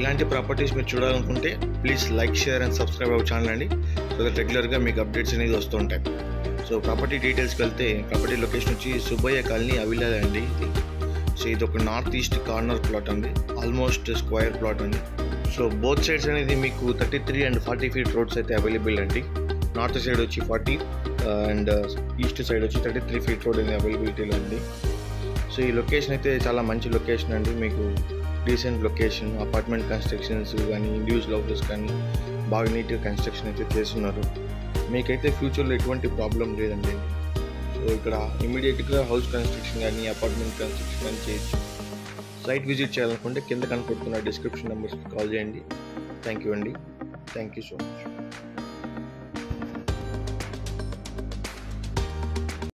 ఇలాంటి ప్రాపర్టీస్ మీరు చూడాలనుకుంటే please like, share and subscribe our channel అండి. సో దట్ రెగ్యులర్గా మీకు అప్డేట్స్ అనేది వస్తూ ఉంటాయి. సో ప్రాపర్టీ డీటెయిల్స్కి వెళ్తే ప్రాపర్టీ లొకేషన్ వచ్చి సుబ్బయ్య కాలనీ, అవిలాల అండి ఇది. సో ఇది ఒక నార్త్ ఈస్ట్ కార్నర్ ప్లాట్ అండి, ఆల్మోస్ట్ స్క్వేర్ ప్లాట్ అండి. సో బోత్ సైడ్స్ అనేది మీకు 33 and 40 feet రోడ్స్ అయితే అవైలబుల్ అండి. నార్త్ సైడ్ వచ్చి 40 అండ్ ఈస్ట్ సైడ్ వచ్చి 33 feet రోడ్ అనేది అవైలబిలిటీలో ఉంది. సో ఈ లొకేషన్ అయితే చాలా మంచి లొకేషన్ అండి. మీకు డీసెంట్ లొకేషన్, అపార్ట్మెంట్ కన్స్ట్రక్షన్స్ కానీ ఇండివిజువల్ హౌసెస్ కానీ బాగా నీట్గా కన్స్ట్రక్షన్ అయితే చేస్తున్నారు. మీకైతే ఫ్యూచర్లో ఎటువంటి ప్రాబ్లం లేదండి. సో ఇక్కడ ఇమీడియట్గా హౌస్ కన్స్ట్రక్షన్ కానీ అపార్ట్మెంట్ కన్స్ట్రక్షన్ కానీ చేయొచ్చు. సైట్ విజిట్ చేయాలనుకుంటే కింద కనపడుతున్న డిస్క్రిప్షన్ నెంబర్స్కి కాల్ చేయండి. థ్యాంక్ యూ అండి. Thank you so much.